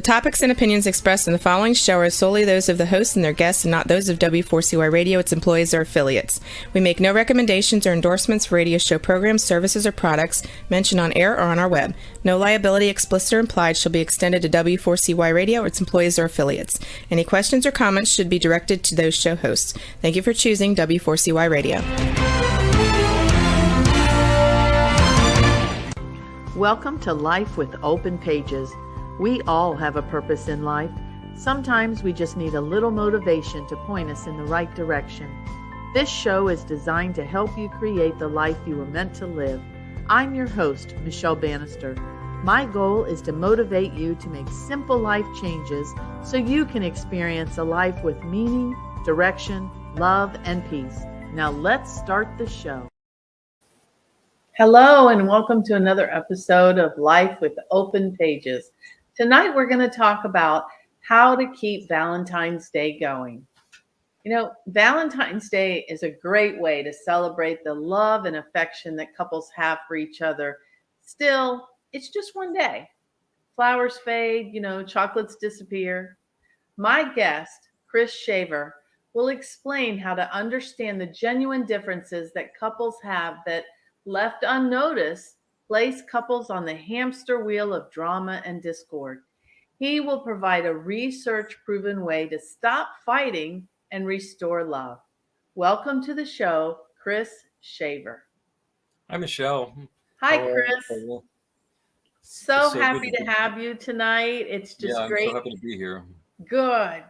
The topics and opinions expressed in the following show are solely those of the hosts and their guests and not those of W4CY Radio, its employees, or affiliates. We make no recommendations or endorsements for radio show programs, services, or products mentioned on air or on our web. No liability, explicit or implied, shall be extended to W4CY Radio or its employees or affiliates. Any questions or comments should be directed to those show hosts. Thank you for choosing W4CY Radio. Welcome to Life with Open Pages. We all have a purpose in life. Sometimes we just need a little motivation to point us in the right direction. This show is designed to help you create the life you were meant to live. I'm your host, Michelle Bannister. My goal is to motivate you to make simple life changes so you can experience a life with meaning, direction, love, and peace. Now let's start the show. Hello, and welcome to another episode of Life with Open Pages. Tonight, we're going to talk about how to keep Valentine's Day going. You know, Valentine's Day is a great way to celebrate the love and affection that couples have for each other. Still, it's just one day. Flowers fade, chocolates disappear. My guest, Chris Shaver, will explain how to understand the genuine differences that couples have that, left unnoticed, place couples on the hamster wheel of drama and discord. He will provide a research-proven way to stop fighting and restore love. Welcome to the show, Chris Shaver. Hi, Michelle. Hi, Chris. So happy to have you tonight. It's just great. I'm so happy to be here. Good.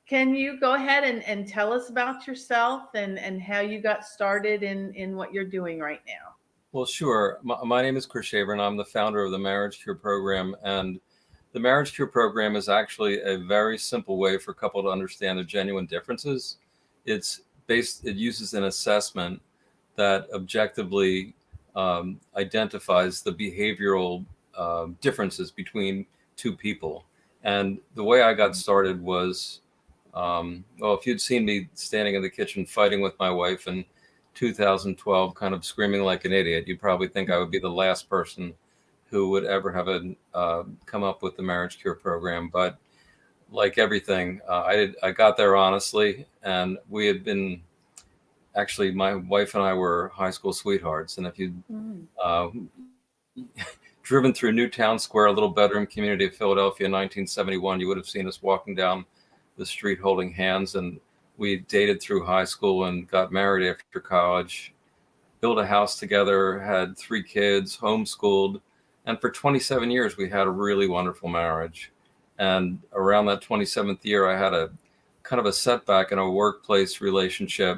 Can you go ahead and tell us about yourself and how you got started in what you're doing right now? Well, sure. My name is Chris Shaver, and I'm the founder of the Marriage Cure Program. And the Marriage Cure Program is actually a very simple way for a couple to understand the genuine differences. It uses an assessment that objectively identifies the behavioral differences between two people. And the way I got started was, if you'd seen me standing in the kitchen fighting with my wife in 2012, kind of screaming like an idiot, you'd probably think I would be the last person who would ever have come up with the Marriage Cure Program. But like everything, I got there honestly, and we had been, actually, my wife and I were high school sweethearts. And if you'd driven through Newtown Square, a little bedroom community of Philadelphia in 1971, you would have seen us walking down the street holding hands. And we dated through high school and got married after college, built a house together, had 3 kids, homeschooled. And for 27 years, we had a really wonderful marriage. And around that 27th year, I had a kind of a setback in a workplace relationship.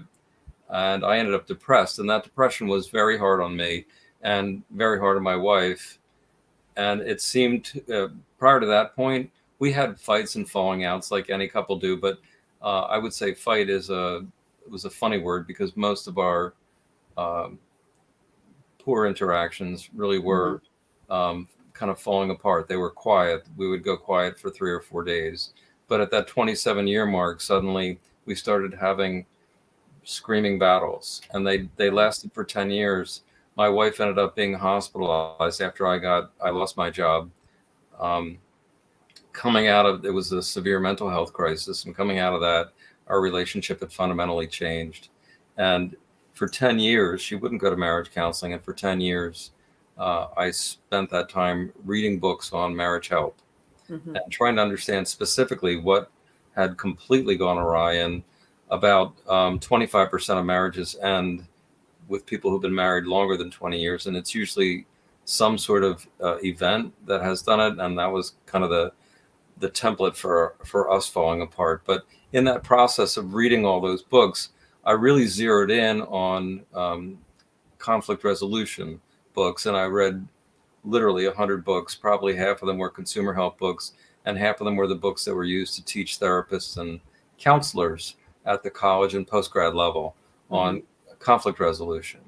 And I ended up depressed. And that depression was very hard on me and very hard on my wife. And it seemed prior to that point, we had fights and falling outs like any couple do. But I would say fight was a funny word because most of our poor interactions really were kind of falling apart. They were quiet. We would go quiet for 3 or 4 days. But at that 27-year mark, suddenly we started having screaming battles, and they lasted for 10 years. My wife ended up being hospitalized after I lost my job. Coming out of it was a severe mental health crisis, and coming out of that, our relationship had fundamentally changed. And for 10 years, she wouldn't go to marriage counseling, and for 10 years, I spent that time reading books on marriage help and trying to understand specifically what had completely gone awry. And about 25% of marriages end with people who've been married longer than 20 years. And it's usually some sort of event that has done it. And that was kind of the template for us falling apart. But in that process of reading all those books, I really zeroed in on conflict resolution books. And I read literally 100 books. Probably half of them were consumer help books, and half of them were the books that were used to teach therapists and counselors at the college and postgrad level on conflict resolution.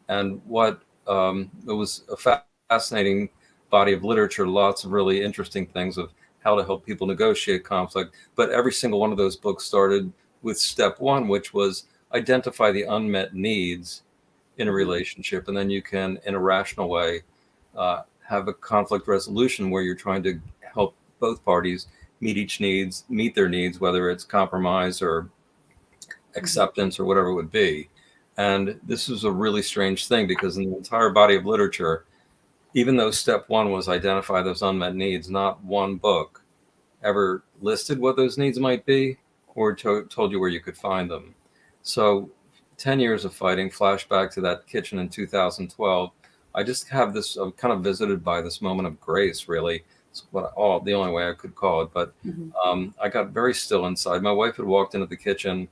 And what it was a fascinating body of literature, lots of really interesting things of how to help people negotiate conflict. But every single one of those books started with step one, which was identify the unmet needs in a relationship. And then you can, in a rational way, have a conflict resolution where you're trying to help both parties meet their needs, whether it's compromise or acceptance or whatever it would be. And this was a really strange thing because in the entire body of literature, even though step one was identify those unmet needs, not one book ever listed what those needs might be or told you where you could find them. So 10 years of fighting, flashback to that kitchen in 2012. I just have this, I'm kind of visited by this moment of grace, really. It's the only way I could call it. But I got very still inside. My wife had walked into the kitchen,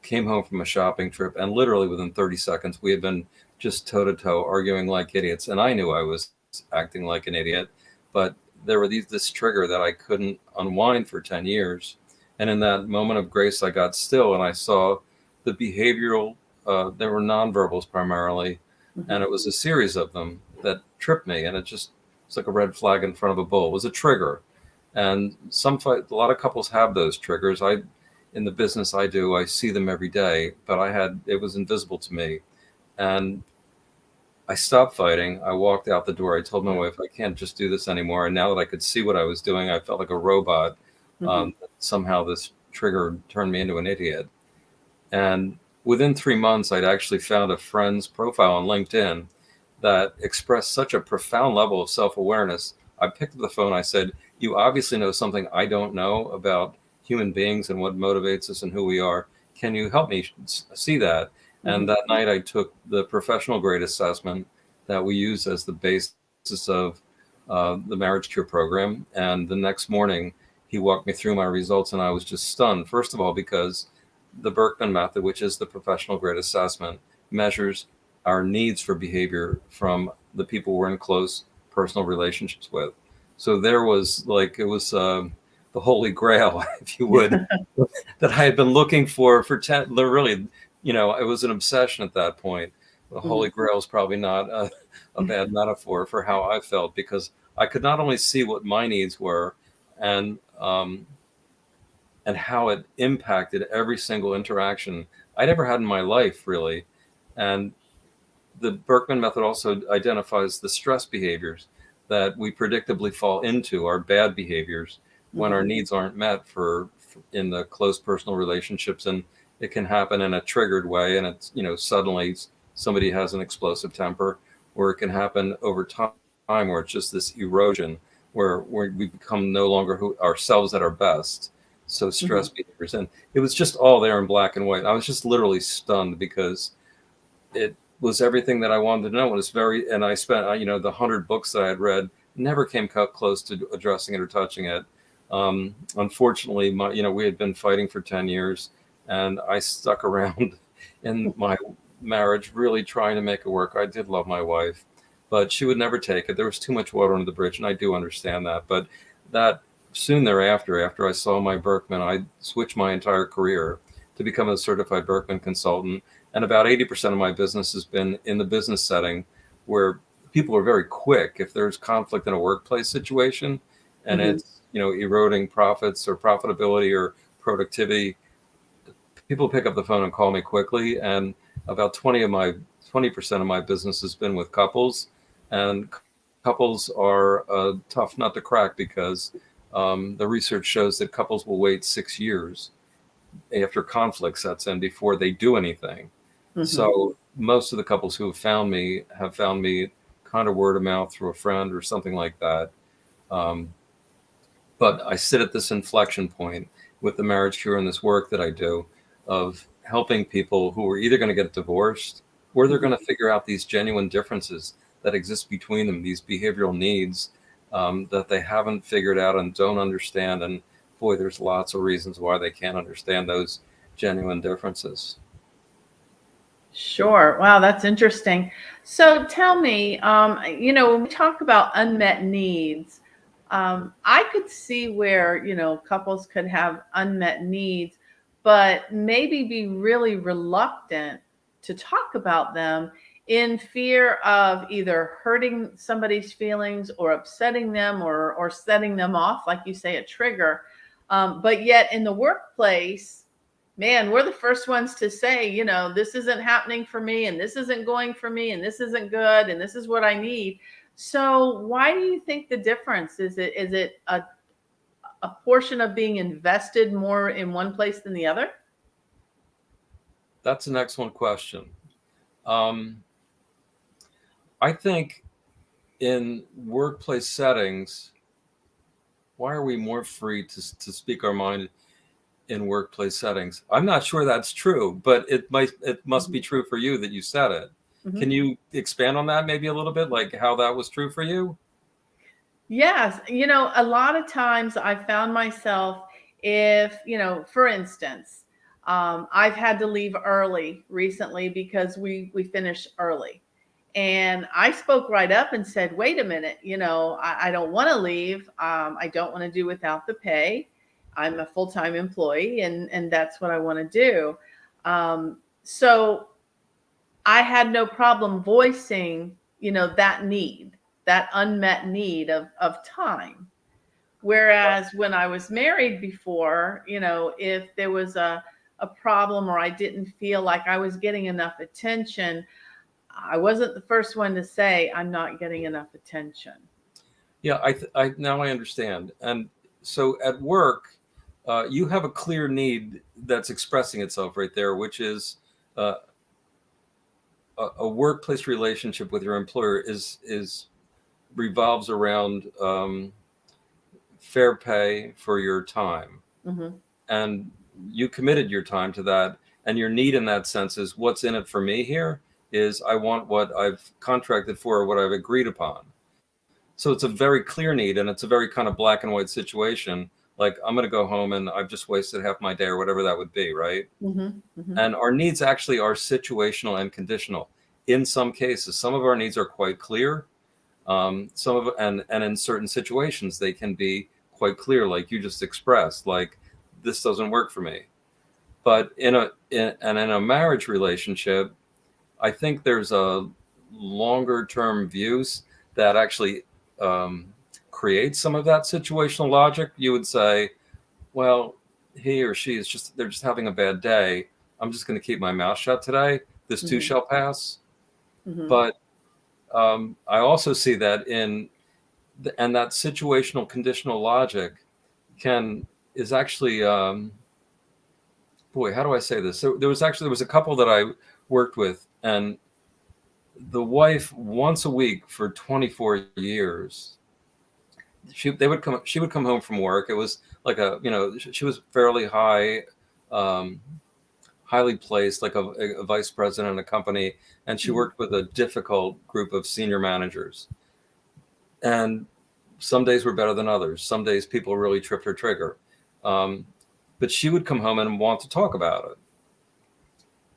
came home from a shopping trip, and literally within 30 seconds, we had been just toe to toe arguing like idiots. And I knew I was acting like an idiot, but there were this trigger that I couldn't unwind for 10 years. And in that moment of grace, I got still and I saw the behavioral, there were nonverbals primarily, and it was a series of them that tripped me. And it's like a red flag in front of a bull. It was a trigger. And a lot of couples have those triggers. In the business I do, I see them every day, but it was invisible to me. And I stopped fighting. I walked out the door. I told my wife, I can't just do this anymore. And now that I could see what I was doing, I felt like a robot. Somehow this trigger turned me into an idiot. And within 3 months, I'd actually found a friend's profile on LinkedIn that expressed such a profound level of self-awareness. I picked up the phone. I said, you obviously know something I don't know about human beings and what motivates us and who we are. Can you help me see that? And that night I took the professional grade assessment that we use as the basis of the Marriage Cure program. And the next morning he walked me through my results and I was just stunned. First of all, because the Berkman method, which is the professional grade assessment, measures our needs for behavior from the people we're in close personal relationships with. So there was it was the holy grail, if you would, that I had been looking for 10, really, it was an obsession at that point. The holy grail is probably not a bad metaphor for how I felt, because I could not only see what my needs were and how it impacted every single interaction I'd ever had in my life, really. And the Berkman method also identifies the stress behaviors that we predictably fall into, our bad behaviors, when our needs aren't met in the close personal relationships. And it can happen in a triggered way. And it's, suddenly somebody has an explosive temper, or it can happen over time where it's just this erosion where we become no longer ourselves at our best. So stress behaviors. And it was just all there in black and white. I was just literally stunned because it was everything that I wanted to know. And I spent, the 100 books that I had read never came close to addressing it or touching it. Unfortunately, we had been fighting for 10 years and I stuck around in my marriage, really trying to make it work. I did love my wife, but she would never take it. There was too much water under the bridge, and I do understand that. But that soon thereafter, after I saw my Berkman, I switched my entire career to become a certified Berkman consultant. And about 80% of my business has been in the business setting where people are very quick. If there's conflict in a workplace situation and it's, eroding profits or profitability or productivity, people pick up the phone and call me quickly. And about 20% of my business has been with couples, and couples are a tough nut to crack because the research shows that couples will wait 6 years after conflict sets in before they do anything. So most of the couples who have found me kind of word of mouth through a friend or something like that. But I sit at this inflection point with the Marriage Cure and this work that I do of helping people who are either going to get divorced or they're going to figure out these genuine differences that exist between them, these behavioral needs that they haven't figured out and don't understand. And boy, there's lots of reasons why they can't understand those genuine differences. Sure. Wow, that's interesting. So tell me, when we talk about unmet needs, I could see where, couples could have unmet needs, but maybe be really reluctant to talk about them in fear of either hurting somebody's feelings or upsetting them or setting them off, like you say, a trigger. But yet in the workplace, man, we're the first ones to say, this isn't happening for me, and this isn't going for me, and this isn't good, and this is what I need. So why do you think the difference? Is it a a portion of being invested more in one place than the other? That's an excellent question. Um, I think in workplace settings, why are we more free to speak our mind in workplace settings? I'm not sure that's true, but it must be true for you that you said it. Mm-hmm. Can you expand on that maybe a little bit, like how that was true for you? Yes. A lot of times I found myself, if, for instance, I've had to leave early recently because we finished early. And I spoke right up and said, wait a minute, I don't want to leave. I don't want to do without the pay. I'm a full-time employee, and that's what I want to do. So I had no problem voicing, that need, that unmet need of time. Whereas when I was married before, if there was a problem or I didn't feel like I was getting enough attention, I wasn't the first one to say, I'm not getting enough attention. Yeah, I now I understand. And so at work, you have a clear need that's expressing itself right there, which is uh, a workplace relationship with your employer is revolves around fair pay for your time, Mm-hmm. and you committed your time to that. And your need in that sense is what's in it for me here is I want what I've contracted for or what I've agreed upon. So it's a very clear need, and it's a very kind of black and white situation. Like I'm going to go home and I've just wasted half my day or whatever that would be, right? Mm-hmm. Mm-hmm. And our needs actually are situational and conditional. In some cases, some of our needs are quite clear. Some of and in certain situations they can be quite clear, like you just expressed, like this doesn't work for me. But in a marriage relationship, I think there's a longer term views that actually create some of that situational logic. You would say, well, he or she is they're just having a bad day. I'm just going to keep my mouth shut today. This too Mm-hmm. shall pass. Mm-hmm. But I also see that and that situational conditional logic is actually, boy, how do I say this? So there was a couple that I worked with, and the wife once a week for 24 years, she would come home from work. It was like she was fairly um, highly placed, like a vice president in a company, and she worked with a difficult group of senior managers. And some days were better than others. Some days people really tripped her trigger. But she would come home and want to talk about it.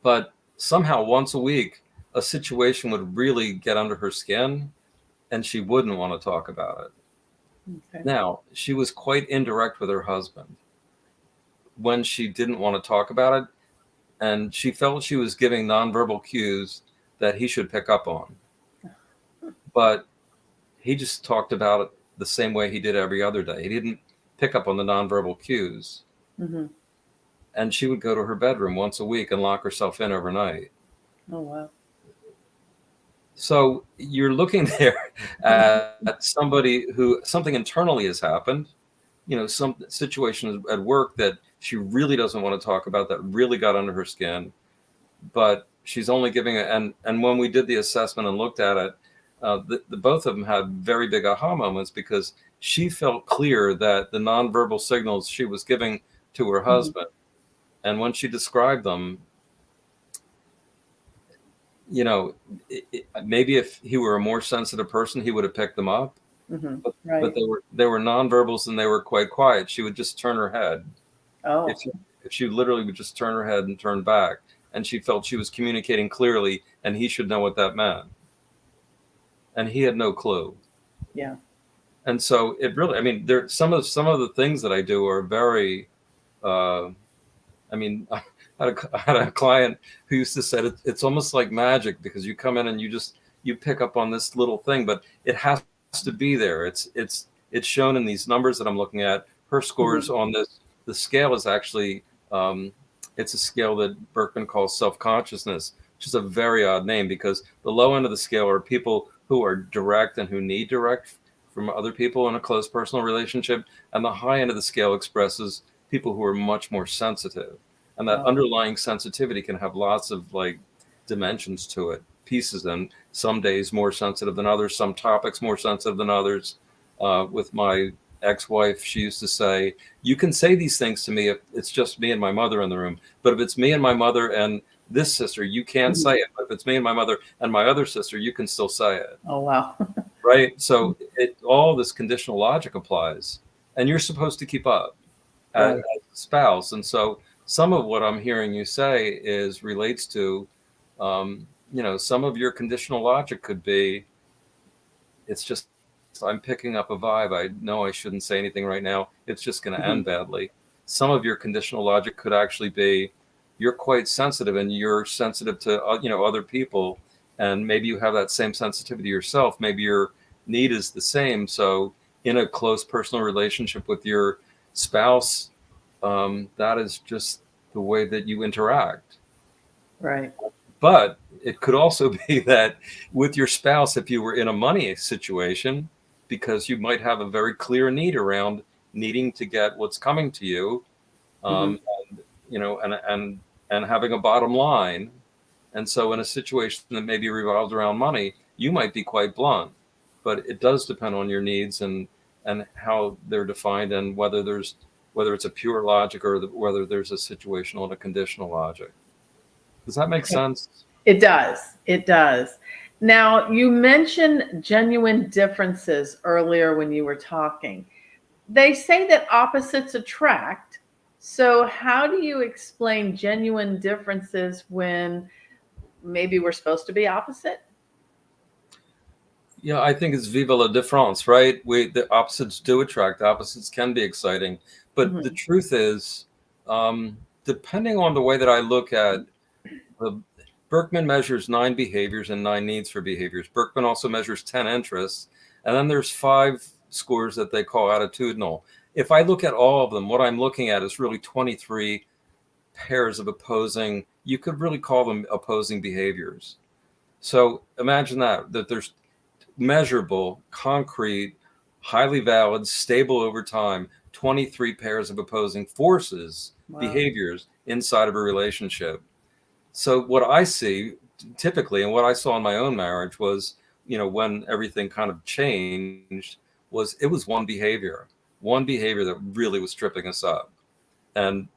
But somehow once a week, a situation would really get under her skin and she wouldn't want to talk about it. Okay. Now, she was quite indirect with her husband when she didn't want to talk about it. And she felt she was giving nonverbal cues that he should pick up on. But he just talked about it the same way he did every other day. He didn't pick up on the nonverbal cues. Mm-hmm. And she would go to her bedroom once a week and lock herself in overnight. Oh, wow. So you're looking there at somebody who something internally has happened, some situation at work that she really doesn't want to talk about, that really got under her skin, but she's only giving it. And when we did the assessment and looked at it, the both of them had very big aha moments because she felt clear that the nonverbal signals she was giving to her husband, and when she described them, maybe if he were a more sensitive person, he would have picked them up. Mm-hmm. But, Right. but they were nonverbals and they were quite quiet. She would just turn her head. Oh. If she literally would just turn her head and turn back, and she felt she was communicating clearly, and he should know what that meant. And he had no clue. Yeah. And so it really, I mean, there some of the things that I do are very. I had a client who used to say it's almost like magic because you come in and you pick up on this little thing, but it has to be there. It's shown in these numbers that I'm looking at. Her scores on the scale is actually it's a scale that Berkman calls self-consciousness, which is a very odd name because the low end of the scale are people who are direct and who need direct from other people in a close personal relationship. And the high end of the scale expresses people who are much more sensitive. And that underlying sensitivity can have lots of like dimensions to it, pieces. And some days more sensitive than others, some topics more sensitive than others. With my ex-wife, she used to say, you can say these things to me if it's just me and my mother in the room. But if it's me and my mother and this sister, you can't say it. But if it's me and my mother and my other sister, you can still say it. Oh, wow. Right? So all this conditional logic applies. And you're supposed to keep up as a spouse. And so some of what I'm hearing you say relates to, some of your conditional logic could be, it's just, I'm picking up a vibe. I know I shouldn't say anything right now. It's just going to end badly. Some of your conditional logic could actually be, you're quite sensitive and you're sensitive to, other people. And maybe you have that same sensitivity yourself. Maybe your need is the same. So in a close personal relationship with your spouse, that is just the way that you interact. Right. But it could also be that with your spouse, if you were in a money situation, because you might have a very clear need around needing to get what's coming to you, and having a bottom line. And so in a situation that maybe revolves around money, you might be quite blunt, but it does depend on your needs and how they're defined, and whether it's a pure logic or whether there's a situational and a conditional logic. Does that make sense? It does. It does. Now, you mentioned genuine differences earlier when you were talking. They say that opposites attract. So how do you explain genuine differences when maybe we're supposed to be opposite? Yeah, I think it's vive la différence, right? The opposites do attract. Opposites can be exciting. But the truth is, depending on the way that I look at Berkman measures 9 behaviors and 9 needs for behaviors. Berkman also measures 10 interests. And then there's 5 scores that they call attitudinal. If I look at all of them, what I'm looking at is really 23 pairs of opposing, you could really call them opposing behaviors. So imagine that there's measurable, concrete, highly valid, stable over time, 23 pairs of opposing forces, behaviors inside of a relationship. So what I see typically, and what I saw in my own marriage was, when everything kind of changed, it was one behavior that really was tripping us up. And,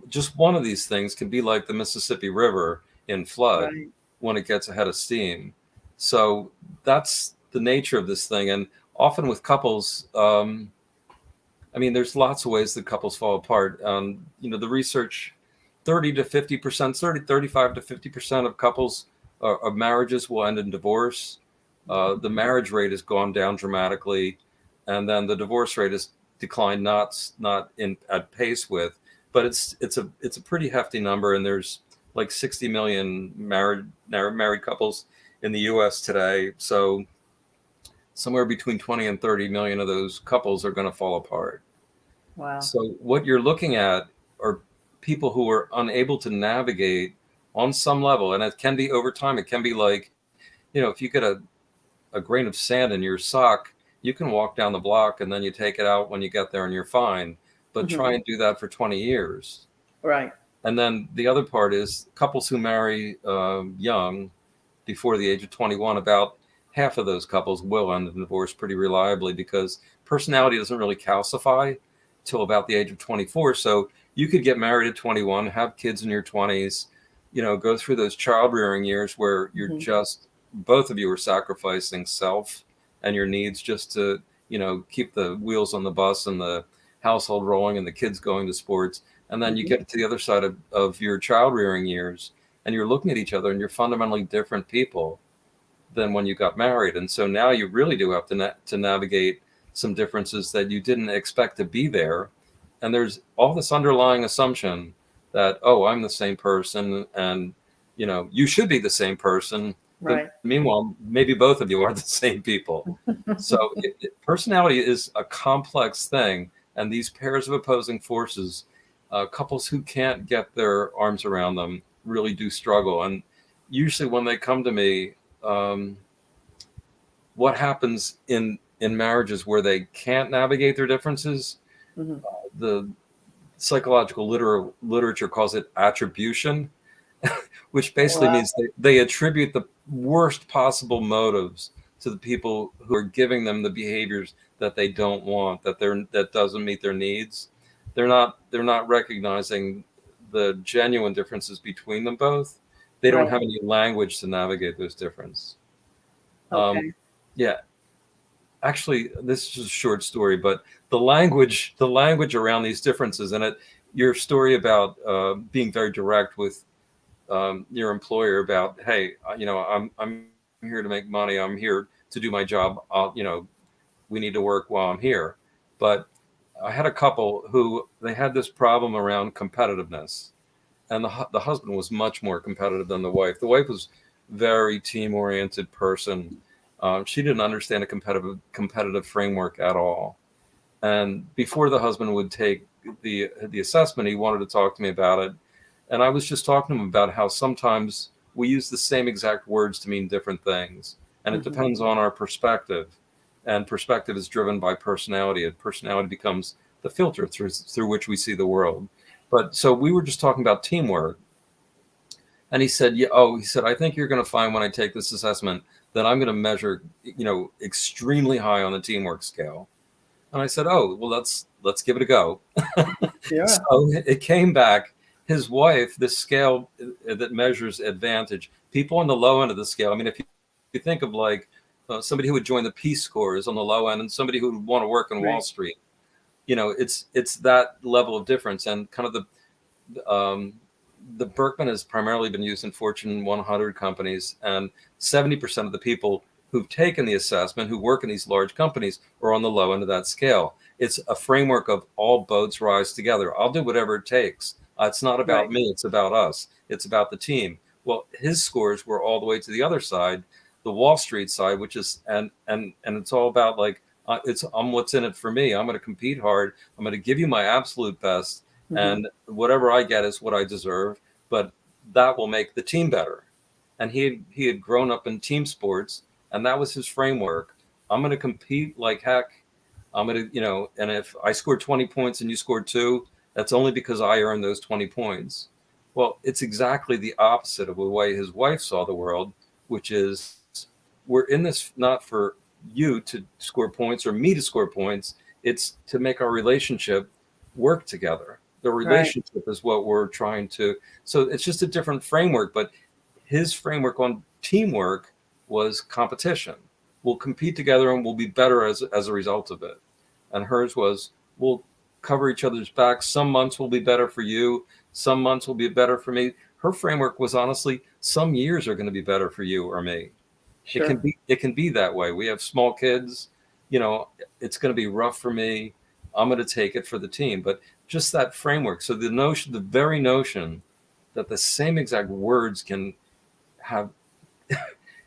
just one of these things can be like the Mississippi River in flood when it gets ahead of steam. So that's the nature of this thing. And often with couples, there's lots of ways that couples fall apart. The research, 35 to 50% of couples of marriages will end in divorce. The marriage rate has gone down dramatically, and then the divorce rate has declined, not at pace with, but it's a pretty hefty number. And there's like 60 million married couples in the U.S. today. So somewhere between 20 and 30 million of those couples are going to fall apart. Wow. So what you're looking at are people who are unable to navigate on some level. And it can be over time. It can be like, if you get a grain of sand in your sock, you can walk down the block and then you take it out when you get there and you're fine. But try and do that for 20 years. Right. And then the other part is couples who marry young, before the age of 21, about half of those couples will end in divorce pretty reliably, because personality doesn't really calcify till about the age of 24. So you could get married at 21, have kids in your 20s, go through those child rearing years where you're just, both of you are sacrificing self and your needs just to, keep the wheels on the bus and the household rolling and the kids going to sports. And then you get to the other side of your child rearing years, and you're looking at each other and you're fundamentally different people than when you got married. And so now you really do have to navigate some differences that you didn't expect to be there. And there's all this underlying assumption that, oh, I'm the same person, and, you should be the same person. Right. But meanwhile, maybe both of you are the same people. So personality is a complex thing. And these pairs of opposing forces, couples who can't get their arms around them really do struggle. And usually when they come to me, what happens in marriages where they can't navigate their differences. Mm-hmm. The psychological literature calls it attribution, which basically Wow. means they attribute the worst possible motives to the people who are giving them the behaviors that they don't want, that doesn't meet their needs. They're not recognizing the genuine differences between them both. They don't Right. have any language to navigate those differences. Okay. Yeah, actually, this is just a short story, but the language around these differences, and your story about being very direct with your employer about, hey, I'm here to make money. I'm here to do my job. We need to work while I'm here. But I had a couple who they had this problem around competitiveness, and the husband was much more competitive than the wife. The wife was very team oriented person. She didn't understand a competitive framework at all. And before the husband would take the assessment, he wanted to talk to me about it. And I was just talking to him about how sometimes we use the same exact words to mean different things. And it Mm-hmm. depends on our perspective. And perspective is driven by personality. And personality becomes the filter through which we see the world. But so we were just talking about teamwork. And he said, I think you're going to find when I take this assessment that I'm going to measure, extremely high on the teamwork scale. And I said, oh, well, let's give it a go. Yeah. So it came back. His wife, this scale that measures advantage, people on the low end of the scale. I mean, if you think of like somebody who would join the Peace Corps is on the low end, and somebody who would want to work on Right. Wall Street, it's that level of difference. And kind of the Berkman has primarily been used in Fortune 100 companies, and 70% of the people who've taken the assessment, who work in these large companies, are on the low end of that scale. It's a framework of all boats rise together. I'll do whatever it takes. It's not about Right. me. It's about us. It's about the team. Well, his scores were all the way to the other side, the Wall Street side, which is and it's all about like I'm what's in it for me. I'm going to compete hard. I'm going to give you my absolute best, Mm-hmm. and whatever I get is what I deserve. But that will make the team better. And he had grown up in team sports, and that was his framework. I'm going to compete like heck. I'm going to, and if I scored 20 points and you scored 2, that's only because I earned those 20 points. Well, it's exactly the opposite of the way his wife saw the world, which is we're in this not for you to score points or me to score points. It's to make our relationship work together. The relationship is what we're trying to. So it's just a different framework. But his framework on teamwork was competition. We'll compete together and we'll be better as a result of it. And hers was we'll cover each other's backs. Some months will be better for you. Some months will be better for me. Her framework was honestly, some years are going to be better for you or me. Sure. It can be that way. We have small kids, it's going to be rough for me. I'm going to take it for the team. But just that framework. So the very notion that the same exact words can have,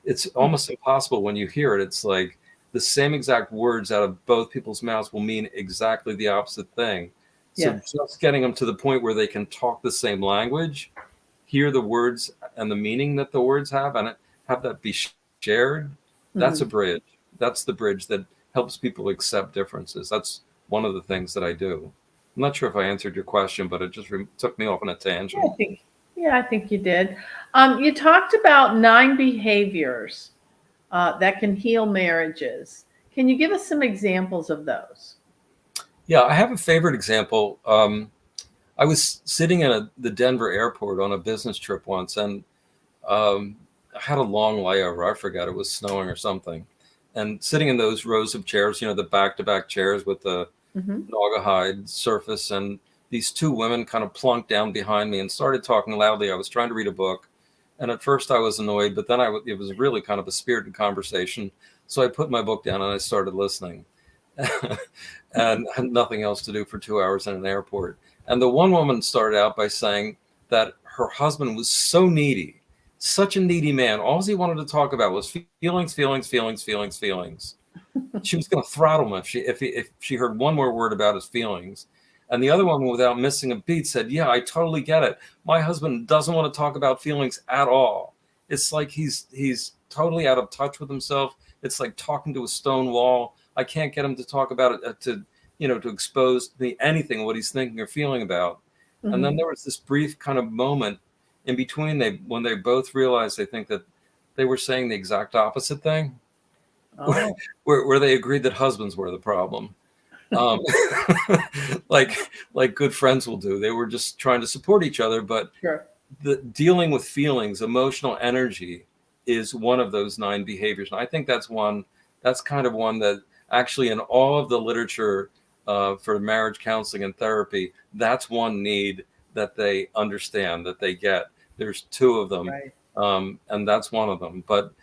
it's almost impossible when you hear it. It's like the same exact words out of both people's mouths will mean exactly the opposite thing. So Yes. just getting them to the point where they can talk the same language, hear the words and the meaning that the words have, and have that be shared, that's a bridge. That's the bridge that helps people accept differences. That's one of the things that I do. I'm not sure if I answered your question, but it just took me off on a tangent. I think you did. You talked about 9 behaviors that can heal marriages. Can you give us some examples of those? Yeah, I have a favorite example. I was sitting in the Denver airport on a business trip once, and I had a long layover. I forgot, it was snowing or something. And sitting in those rows of chairs, the back-to-back chairs with the Naugahyde surface, and these 2 women kind of plunked down behind me and started talking loudly. I was trying to read a book, and at first I was annoyed, but then it was really kind of a spirited conversation. So I put my book down and I started listening. And had nothing else to do for 2 hours in an airport. And the one woman started out by saying that her husband was so needy, such a needy man. All he wanted to talk about was feelings, feelings, feelings, feelings, feelings. She was going to throttle him if she heard one more word about his feelings. And the other one, without missing a beat, said, yeah, I totally get it. My husband doesn't want to talk about feelings at all. It's like he's totally out of touch with himself. It's like talking to a stone wall. I can't get him to talk about it, to expose me anything what he's thinking or feeling about. And then Mhm. there was this brief kind of moment in between when they both realized they think that they were saying the exact opposite thing, Oh, where they agreed that husbands were the problem. Um, like good friends will do. They were just trying to support each other, but sure. the dealing with feelings, emotional energy is one of those 9 behaviors. And I think that's kind of one that actually in all of the literature for marriage counseling and therapy, that's one need that they understand, that they get. There's 2 of them, Right. and that's one of them. But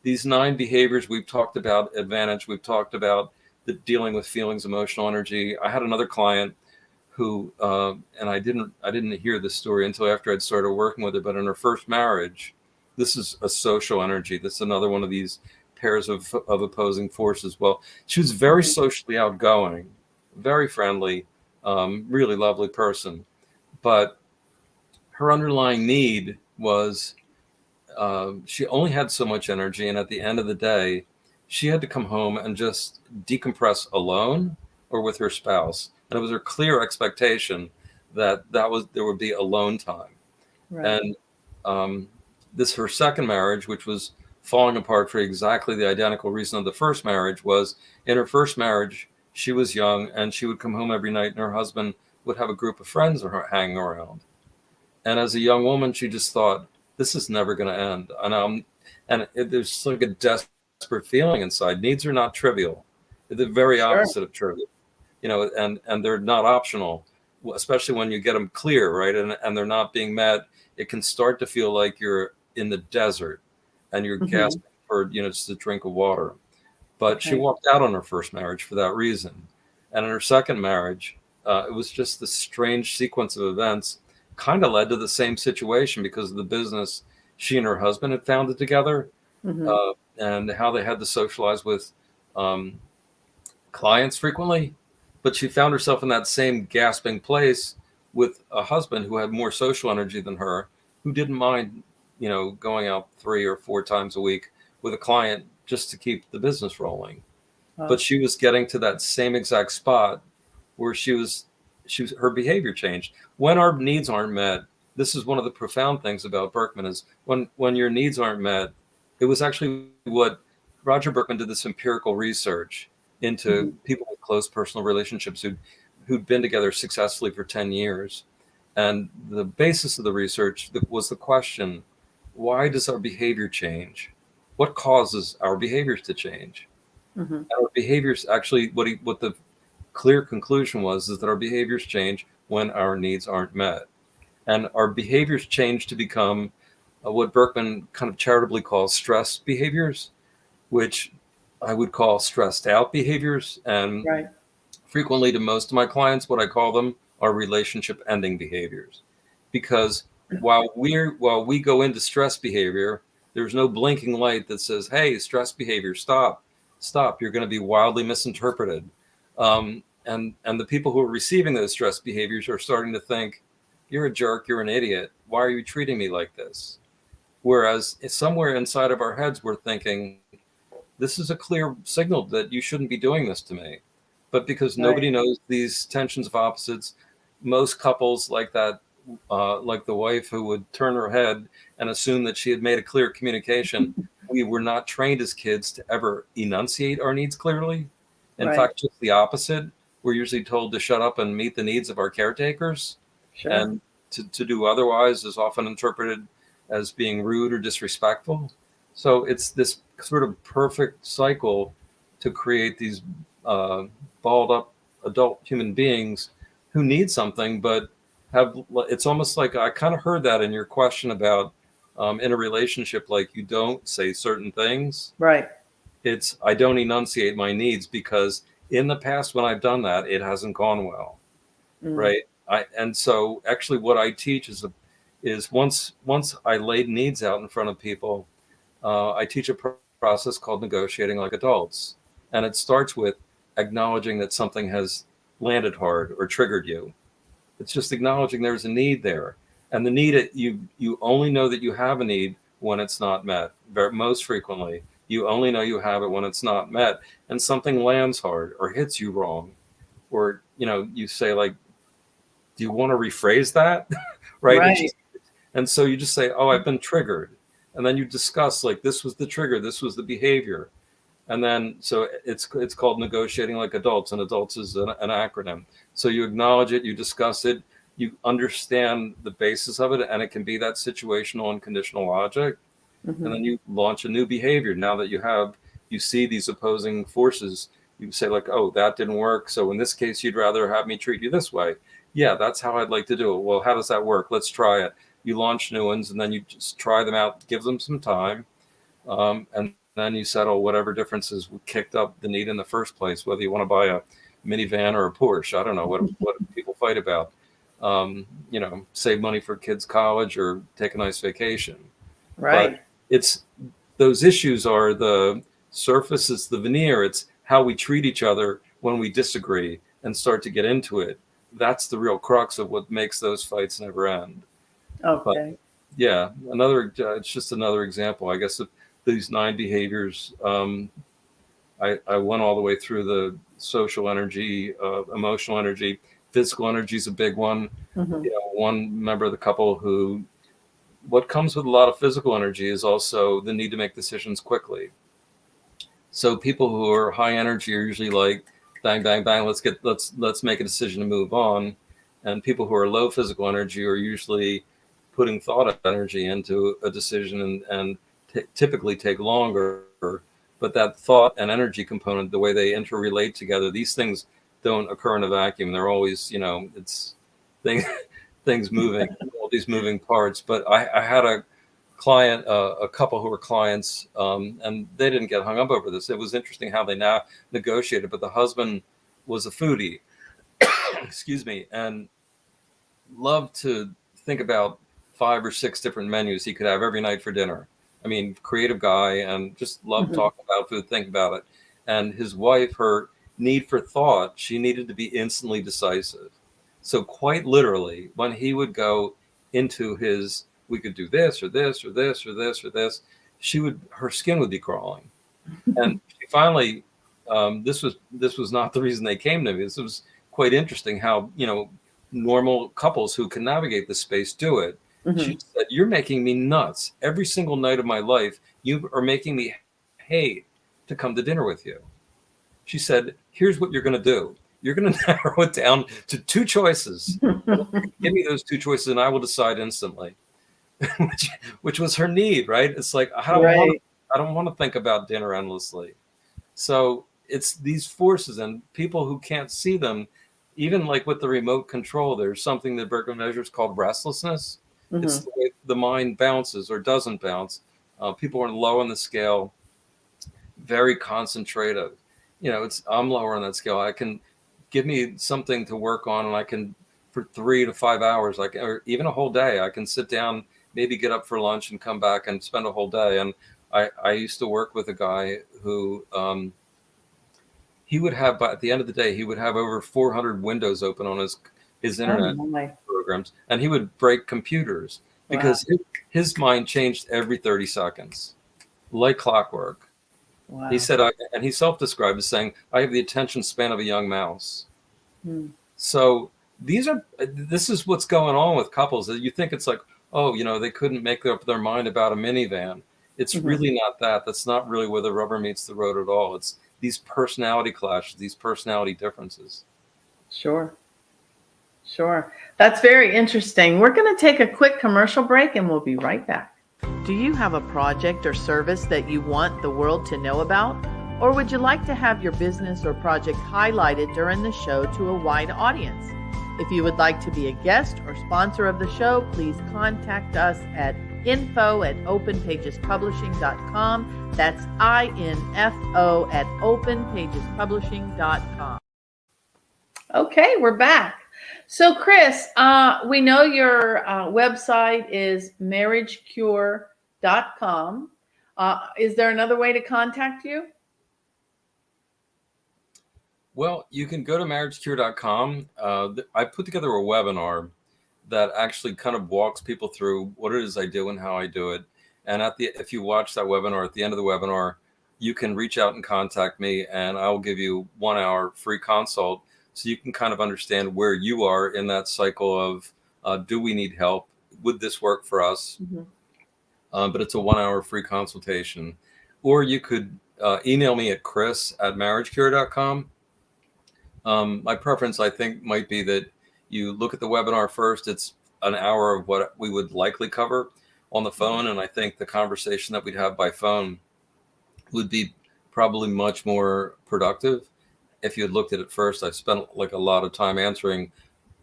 these 9 behaviors, we've talked about advantage, we've talked about the dealing with feelings, emotional energy. I had another client who and I didn't hear this story until after I'd started working with her, but in her first marriage, this is a social energy. This is another one of these pairs of opposing forces. Well, she was very Mhm. socially outgoing, very friendly, really lovely person, but her underlying need was she only had so much energy, and at the end of the day, she had to come home and just decompress alone or with her spouse. And it was her clear expectation that there would be alone time. Right. And um, this her second marriage, which was falling apart for exactly the identical reason of the first marriage, was in her first marriage she was young and she would come home every night, and her husband would have a group of friends hanging around. And as a young woman, she just thought, this is never going to end. There's like a desperate feeling inside. Needs are not trivial. They're the very Sure. opposite of trivial, and they're not optional, especially when you get them clear, right? And they're not being met. It can start to feel like you're in the desert and you're Mhm. gasping for, just a drink of water. But she Okay. walked out on her first marriage for that reason. And in her second marriage, it was just this strange sequence of events kind of led to the same situation because of the business she and her husband had founded together, Mhm. and how they had to socialize with um, clients frequently. But she found herself in that same gasping place with a husband who had more social energy than her, who didn't mind, going out 3 or 4 times a week with a client just to keep the business rolling. But Wow. she was getting to that same exact spot where her behavior changed. When our needs aren't met, this is one of the profound things about Berkman is when your needs aren't met, it was actually what Roger Berkman did this empirical research into Mhm. people with close personal relationships who'd been together successfully for 10 years. And the basis of the research was the question, why does our behavior change? What causes our behaviors to change? Mhm. Our behaviors actually, what the clear conclusion was, is that our behaviors change when our needs aren't met. And our behaviors change to become what Berkman kind of charitably calls stress behaviors, which I would call stressed out behaviors. And Right. frequently to most of my clients, what I call them are relationship ending behaviors. Because while we go into stress behavior, there's no blinking light that says, hey, stress behavior, stop, you're going to be wildly misinterpreted. And the people who are receiving those stress behaviors are starting to think, you're a jerk, you're an idiot, why are you treating me like this? Whereas somewhere inside of our heads, we're thinking, this is a clear signal that you shouldn't be doing this to me. But because Right. nobody knows these tensions of opposites, most couples like that, like the wife who would turn her head and assume that she had made a clear communication, we were not trained as kids to ever enunciate our needs clearly. In Right. fact, just the opposite. We're usually told to shut up and meet the needs of our caretakers, Sure. and to do otherwise is often interpreted as being rude or disrespectful. So it's this sort of perfect cycle to create these uh, balled up adult human beings who need something, but it's almost like I kind of heard that in your question about in a relationship, like you don't say certain things. Right. It's I don't enunciate my needs because in the past when I've done that, it hasn't gone well, Mm. right? And so actually what I teach is once I laid needs out in front of people, I teach a process called negotiating like adults. And it starts with acknowledging that something has landed hard or triggered you. It's just acknowledging there's a need there. And the need, you only know that you have a need when it's not met. Most frequently, you only know you have it when it's not met, and something lands hard or hits you wrong, or you say like, "Do you want to rephrase that?" Right? Right. And so you just say, "Oh, I've been triggered," and then you discuss like, "This was the trigger, this was the behavior." And then, so it's called negotiating like adults, and adults is an acronym. So you acknowledge it, you discuss it, you understand the basis of it, and it can be that situational and conditional logic. Mm-hmm. And then you launch a new behavior. Now that you see these opposing forces, you say like, "Oh, that didn't work. So in this case, you'd rather have me treat you this way." Yeah, that's how I'd like to do it. Well, how does that work? Let's try it. You launch new ones, and then you just try them out, give them some time. And then you settle whatever differences kicked up the need in the first place, whether you want to buy a minivan or a Porsche. I don't know what people fight about. Save money for kids' college or take a nice vacation. Right. But it's those issues are the surface, it's the veneer, it's how we treat each other when we disagree and start to get into it. That's the real crux of what makes those fights never end. Okay. But yeah, it's just another example, I guess, of these 9 behaviors. I went all the way through the social energy, emotional energy, physical energy is a big one. Mm-hmm. One member of the couple what comes with a lot of physical energy is also the need to make decisions quickly. So people who are high energy are usually like, bang, bang, bang, let's make a decision to move on. And people who are low physical energy are usually putting thought energy into a decision and typically take longer. But that thought and energy component, the way they interrelate together, these things don't occur in a vacuum. They're always, it's things moving, all these moving parts. But I had a client, a couple who were clients, and they didn't get hung up over this. It was interesting how they now negotiated, but the husband was a foodie, excuse me, and loved to think about 5 or 6 different menus he could have every night for dinner. I mean, creative guy, and just loved Mm-hmm. talking about food, think about it. And his wife, her need for thought, she needed to be instantly decisive. So quite literally, when he would go into his, we could do this or this or this or this or this, her skin would be crawling. And she finally, this was not the reason they came to me. This was quite interesting how, normal couples who can navigate this space do it. Mm-hmm. She said, "You're making me nuts. Every single night of my life, you are making me hate to come to dinner with you." She said, "Here's what you're going to do. You're going to narrow it down to 2 choices. Give me those 2 choices and I will decide instantly." which was her need, right? It's like, I don't want to think about dinner endlessly. So it's these forces, and people who can't see them, even like with the remote control, there's something that Berkman measures called restlessness. Mm-hmm. It's the way the mind bounces or doesn't bounce. People are low on the scale, very concentrative. I'm lower on that scale. I can give me something to work on, and I can, for 3 to 5 hours, or even a whole day, I can sit down, maybe get up for lunch and come back and spend a whole day. And I used to work with a guy who he would have, at the end of the day, he would have over 400 windows open on his internet programs, and he would break computers because his mind changed every 30 seconds, like clockwork. Wow. He said, and he self-described as saying, "I have the attention span of a young mouse." So this is what's going on with couples. You think it's like, oh, they couldn't make up their mind about a minivan. It's really not that. That's not really where the rubber meets the road at all. It's these personality clashes, these personality differences. Sure. That's very interesting. We're going to take a quick commercial break and we'll be right back. Do you have a project or service that you want the world to know about? Or would you like to have your business or project highlighted during the show to a wide audience? If you would like to be a guest or sponsor of the show, please contact us at info@openpagespublishing.com. That's info@openpagespublishing.com. Okay, we're back. So Chris, we know your website is marriagecure.com. Is there another way to contact you? Well, you can go to marriagecure.com. I put together a webinar that actually kind of walks people through what it is I do and how I do it. And if you watch that webinar, at the end of the webinar, you can reach out and contact me, and I'll give you 1 hour free consult so you can kind of understand where you are in that cycle of do we need help? Would this work for us? But it's a 1 hour free consultation. Or you could email me at chris@marriagecure.com. My preference, I think, might be that you look at the webinar first. It's an hour of what we would likely cover on the phone. And I think the conversation that we'd have by phone would be probably much more productive if you had looked at it first. I've spent like a lot of time answering.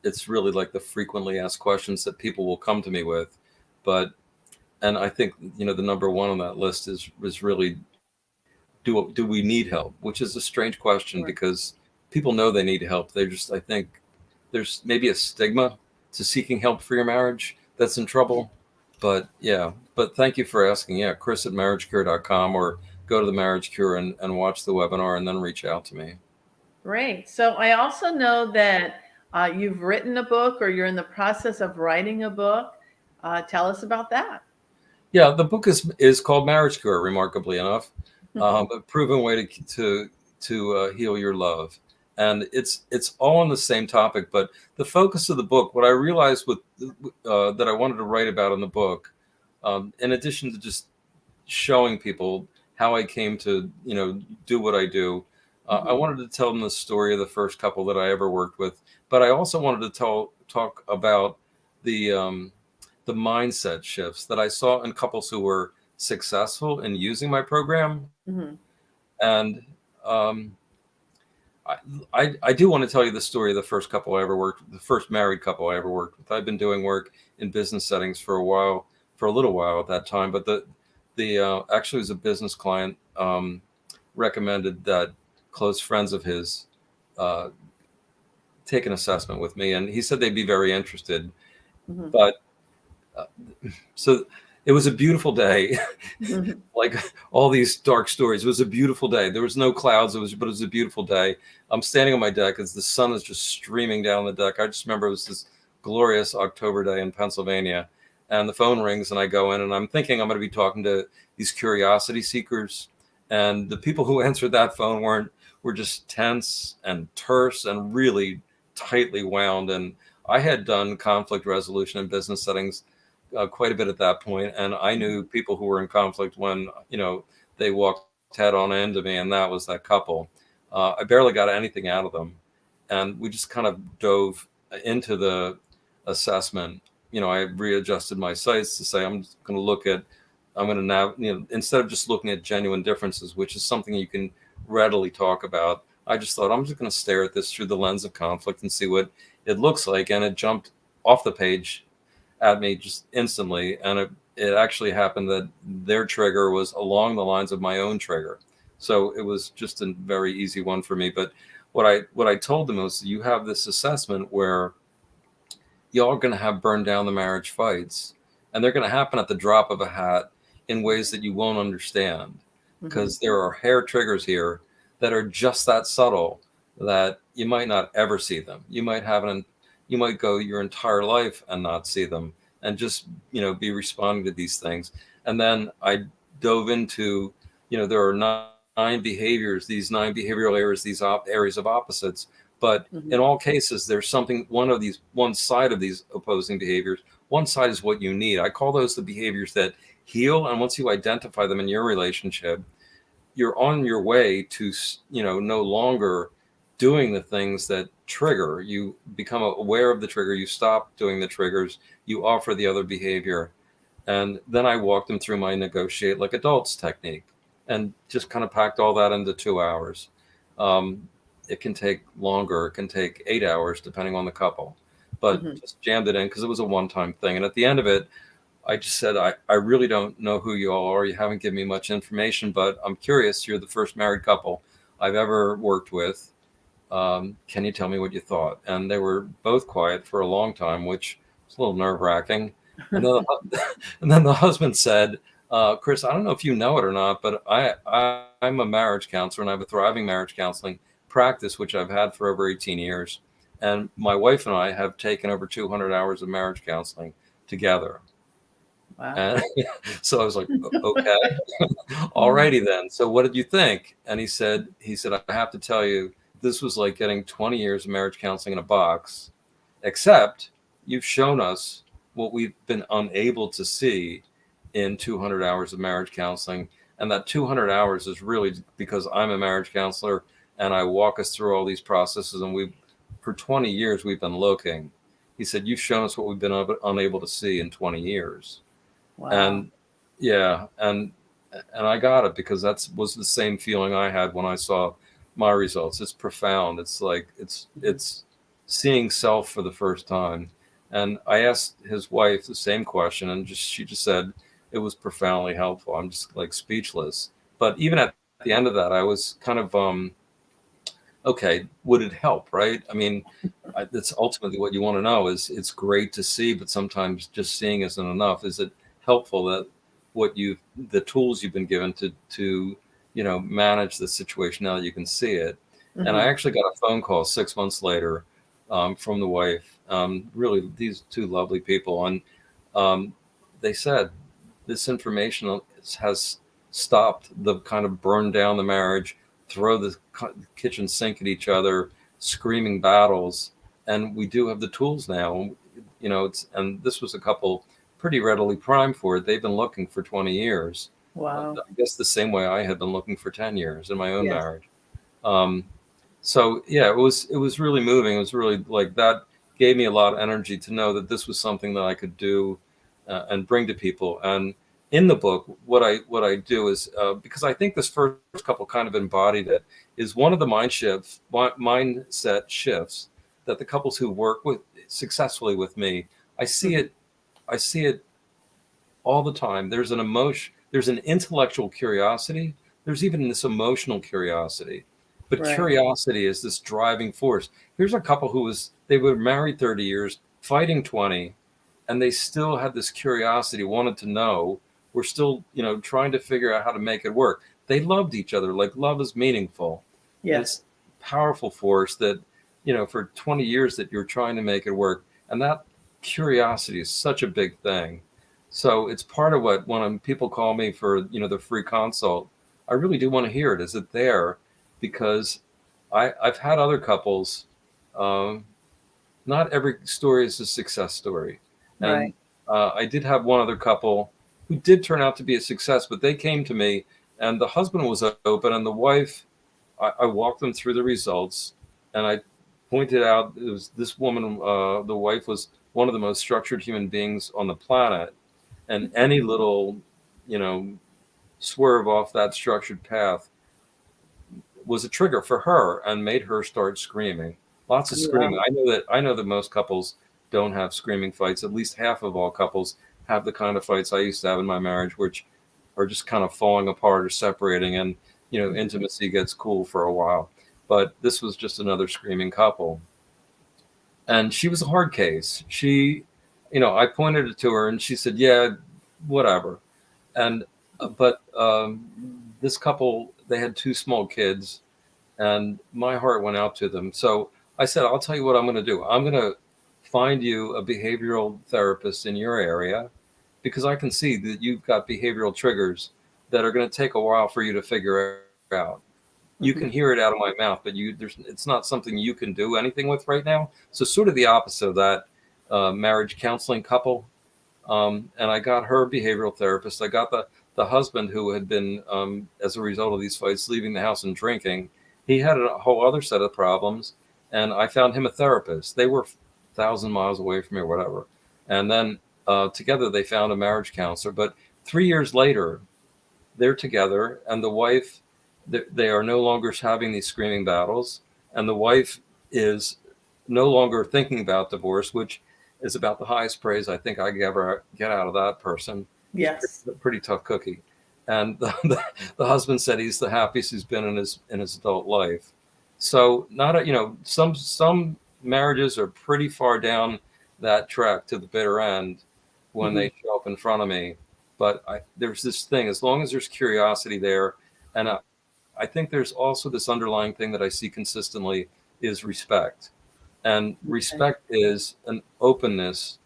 It's really like the frequently asked questions that people will come to me with. And I think, the number one on that list is really, do we need help? Which is a strange question, because people know they need help. I think there's maybe a stigma to seeking help for your marriage that's in trouble. But thank you for asking. Yeah, chris@marriagecure.com, or go to the Marriage Cure and watch the webinar and then reach out to me. Great. So I also know that you've written a book, or you're in the process of writing a book. Tell us about that. Yeah, the book is called Marriage Cure, remarkably enough, a proven way to heal your love. And it's all on the same topic, but the focus of the book, what I realized that I wanted to write about in the book, in addition to just showing people how I came to, do what I do, I wanted to tell them the story of the first couple that I ever worked with, but I also wanted to talk about the mindset shifts that I saw in couples who were successful in using my program. And I do want to tell you the story of the first couple I ever worked with, the first married couple I ever worked with. I've been doing work in business settings for a little while at that time, but the actually was a business client recommended that close friends of his take an assessment with me, and he said they'd be very interested. But so it was a beautiful day. Like all these dark stories, it was a beautiful day. There was no clouds, but it was a beautiful day. I'm standing on my deck as the sun is just streaming down the deck. I just remember it was this glorious October day in Pennsylvania, and the phone rings and I go in, and I'm thinking I'm going to be talking to these curiosity seekers, and the people who answered that phone were just tense and terse and really tightly wound. And I had done conflict resolution in business settings quite a bit at that point, and I knew people who were in conflict when they walked head on into me, and that was that couple. I barely got anything out of them, and we just kind of dove into the assessment. I readjusted my sights to say I'm going to now, instead of just looking at genuine differences, which is something you can readily talk about, I just thought I'm just going to stare at this through the lens of conflict and see what it looks like. And it jumped off the page at me just instantly. And it actually happened that their trigger was along the lines of my own trigger. So it was just a very easy one for me. But what I told them was, you have this assessment where y'all are going to have burned down the marriage fights, and they're going to happen at the drop of a hat in ways that you won't understand, because there are hair triggers here that are just that subtle that you might not ever see them. You might go your entire life and not see them, and just, be responding to these things. And then I dove into, there are nine behaviors, these 9 behavioral areas, these areas of opposites. But in all cases, there's one side of these opposing behaviors. One side is what you need. I call those the behaviors that heal. And once you identify them in your relationship, you're on your way to, no longer doing the things that trigger. You become aware of the trigger. You stop doing the triggers. You offer the other behavior. And then I walked them through my negotiate like adults technique, and just kind of packed all that into 2 hours. It can take longer. It can take 8 hours, depending on the couple. But just jammed it in because it was a one-time thing. And at the end of it, I just said, I really don't know who you all are. You haven't given me much information, but I'm curious. You're the first married couple I've ever worked with. Can you tell me what you thought? And they were both quiet for a long time, which was a little nerve-wracking. And then the husband said, Chris, I don't know if you know it or not, but I'm a marriage counselor, and I have a thriving marriage counseling practice, which I've had for over 18 years. And my wife and I have taken over 200 hours of marriage counseling together. Wow. And so I was like, okay, alrighty then. So what did you think? And he said, I have to tell you, this was like getting 20 years of marriage counseling in a box, except you've shown us what we've been unable to see in 200 hours of marriage counseling. And that 200 hours is really because I'm a marriage counselor and I walk us through all these processes. And for 20 years, we've been looking. He said, you've shown us what we've been unable to see in 20 years. Wow. And yeah, and I got it because was the same feeling I had when I saw my results. It's profound. It's like it's seeing self for the first time. And I asked his wife the same question, and she just said it was profoundly helpful. I'm just like speechless. But even at the end of that, I was kind of okay, would it help, right? I mean, that's ultimately what you want to know. Is it's great to see, but sometimes just seeing isn't enough. Is it helpful that the tools you've been given to manage the situation now that you can see it? And I Mhm. actually got a phone call 6 months later from the wife. Really, these two lovely people, and they said this information has stopped the kind of burn down the marriage, throw the kitchen sink at each other, screaming battles. And we do have the tools now. And this was a couple pretty readily primed for it. They've been looking for 20 years. Wow. I guess the same way I had been looking for 10 years in my own Yes. marriage. So yeah, it was really moving. It was really like that gave me a lot of energy to know that this was something that I could do and bring to people. And in the book, what I do is because I think this first couple kind of embodied it, is one of the mindset shifts that the couples who work with successfully with me, I see Mhm. it I see it all the time. There's an emotion, there's an intellectual curiosity, there's even this emotional curiosity. But Right. curiosity is this driving force. Here's a couple they were married 30 years, fighting 20, and they still had this curiosity, wanted to know. We're still, trying to figure out how to make it work. They loved each other. Like love is meaningful. And Yes. it's a powerful force that, for 20 years that you're trying to make it work. And that curiosity is such a big thing. So it's part of what when people call me for the free consult, I really do want to hear it. Is it there? Because I've had other couples. Um, Not every story is a success story, and Right. I did have one other couple who did turn out to be a success. But they came to me, and the husband was open, and the wife. I walked them through the results, and I pointed out it was this woman. The wife was one of the most structured human beings on the planet, and any little, you know, swerve off that structured path was a trigger for her and made her start screaming. Lots of Wow. screaming. I know that most couples don't have screaming fights. At least half of all couples have the kind of fights I used to have in my marriage, which are just kind of falling apart or separating, and intimacy gets cool for a while. But this was just another screaming couple, and she was a hard case. I pointed it to her, and she said, "Yeah, whatever." And but this couple, they had two small kids, and my heart went out to them. So I said, I'll tell you what I'm going to do. I'm going to find you a behavioral therapist in your area, because I can see that you've got behavioral triggers that are going to take a while for you to figure out. You Mhm. can hear it out of my mouth, but it's not something you can do anything with right now. So sort of the opposite of that marriage counseling couple. And I got her behavioral therapist. I got the husband who had been, as a result of these fights, leaving the house and drinking. He had a whole other set of problems, and I found him a therapist. They were 1,000 miles away from me or whatever. And then together they found a marriage counselor. But 3 years later, they're together, and the wife, they are no longer having these screaming battles, and the wife is no longer thinking about divorce, which is about the highest praise I think I could ever get out of that person. She's Yes. a pretty tough cookie. And the husband said he's the happiest he's been in his adult life. So some marriages are pretty far down that track to the bitter end when Mhm. they show up in front of me. But there's this thing, as long as there's curiosity there, and I think there's also this underlying thing that I see consistently is respect. And Okay. respect is an openness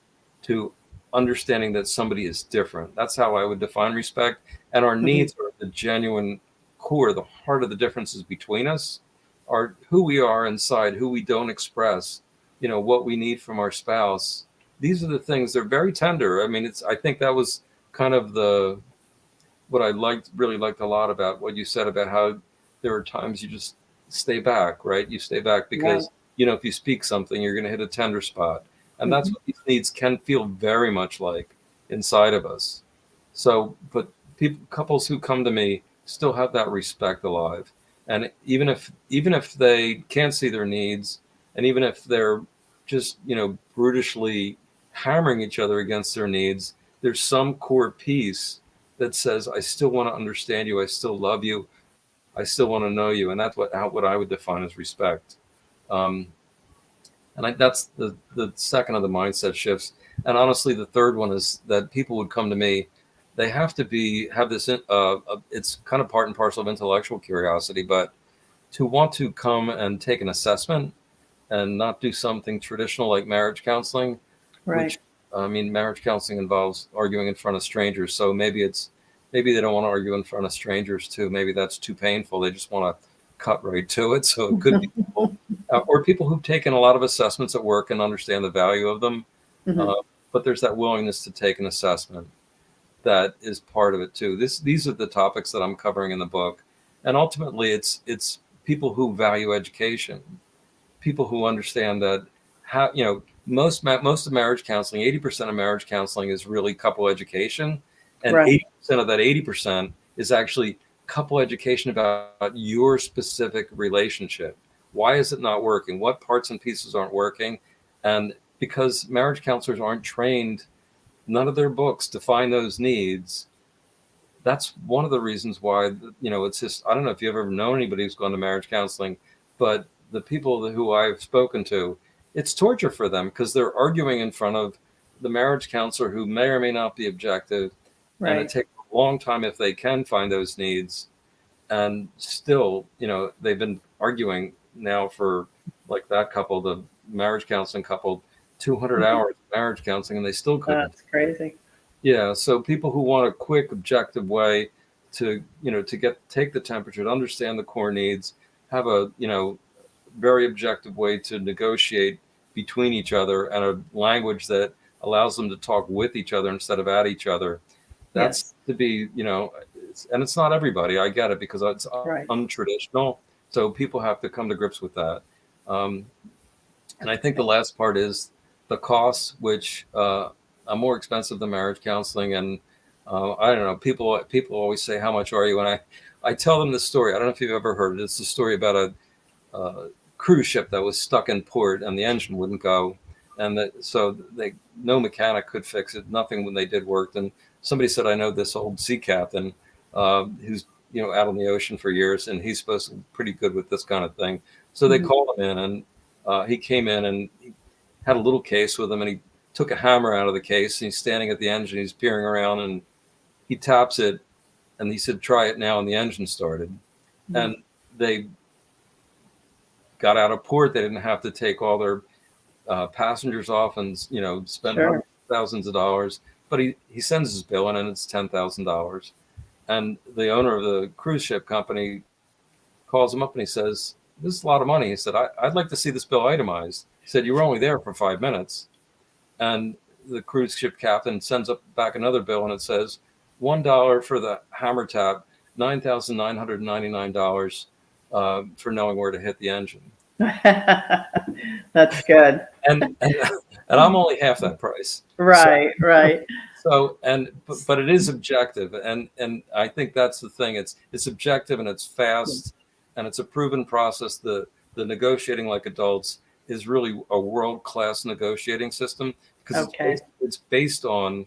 to understanding that somebody is different. That's how I would define respect. And our needs are the genuine core, the heart of the differences between us, are who we are inside, who we don't express, what we need from our spouse. These are the things, they're very tender. I mean, I think that was kind of what I really liked a lot about what you said about how there are times you just stay back, right? You stay back because, if you speak something, you're going to hit a tender spot. And that's what these needs can feel very much like inside of us. So, but couples who come to me still have that respect alive. And even if they can't see their needs, and even if they're just, brutishly hammering each other against their needs, there's some core piece that says, I still want to understand you. I still love you. I still want to know you. And that's what I would define as respect. That's the second of the mindset shifts. And honestly, the third one is that people would come to me. They have to have this, it's kind of part and parcel of intellectual curiosity, but to want to come and take an assessment and not do something traditional like marriage counseling, which, marriage counseling involves arguing in front of strangers. So maybe they don't want to argue in front of strangers too. Maybe that's too painful. They just want to cut right to it. So it could be people, or people who've taken a lot of assessments at work and understand the value of them. But there's that willingness to take an assessment that is part of it too. These are the topics that I'm covering in the book. And ultimately it's people who value education, people who understand that most of marriage counseling, 80% of marriage counseling is really couple education. And 80% of that 80% is actually couple education about your specific relationship. Why is it not working? What parts and pieces aren't working? And because marriage counselors aren't trained, none of their books define those needs. That's one of the reasons why, it's just, I don't know if you've ever known anybody who's gone to marriage counseling, but the people who I've spoken to, it's torture for them because they're arguing in front of the marriage counselor who may or may not be objective. And it takes a long time if they can find those needs. And still, they've been arguing now for, like that couple, the marriage counseling couple, 200 hours of marriage counseling, and they still couldn't. That's crazy. Yeah. So people who want a quick, objective way to, take the temperature, to understand the core needs, have a, very objective way to negotiate between each other and a language that allows them to talk with each other instead of at each other. That's to be, and it's not everybody. I get it because it's untraditional. So people have to come to grips with that. And I think the last part is the costs, which are more expensive than marriage counseling. And I don't know, people always say, how much are you? And I tell them this story. I don't know if you've ever heard it. It's a story about a cruise ship that was stuck in port and the engine wouldn't go. And no mechanic could fix it. Nothing when they did worked. And somebody said, I know this old sea captain who's, out on the ocean for years, and he's supposed to be pretty good with this kind of thing. So they called him in, and he came in and he had a little case with him, and he took a hammer out of the case, and he's standing at the engine. He's peering around, and he taps it, and he said, try it now. And the engine started. And they got out of port. They didn't have to take all their passengers off and, spend thousands of dollars. But he sends his bill in, and it's $10,000. And the owner of the cruise ship company calls him up and he says, this is a lot of money. He said, I'd like to see this bill itemized. He said, you were only there for 5 minutes. And the cruise ship captain sends back another bill, and it says $1 for the hammer tap, $9,999 for knowing where to hit the engine. That's good. And I'm only half that price. Right. So, but it is objective. And I think that's the thing. It's objective, and it's fast, and it's a proven process. The negotiating like adults is really a world-class negotiating system because it's based on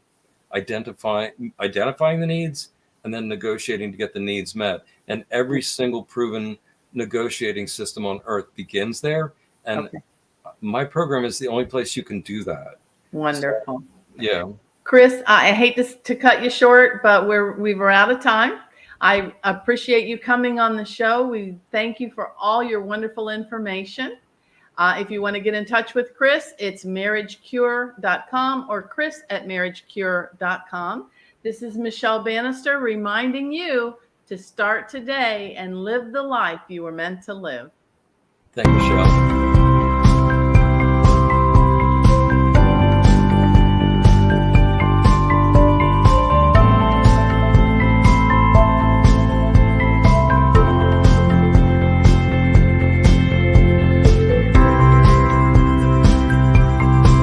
identifying the needs and then negotiating to get the needs met. And every single proven negotiating system on earth begins there. And my program is the only place you can do that. Wonderful. So, yeah. Chris, I hate to cut you short, but we were out of time. I appreciate you coming on the show. We thank you for all your wonderful information. If you want to get in touch with Chris, it's marriagecure.com or chris@marriagecure.com. This is Michelle Bannister reminding you to start today and live the life you were meant to live. Thank you, Michelle.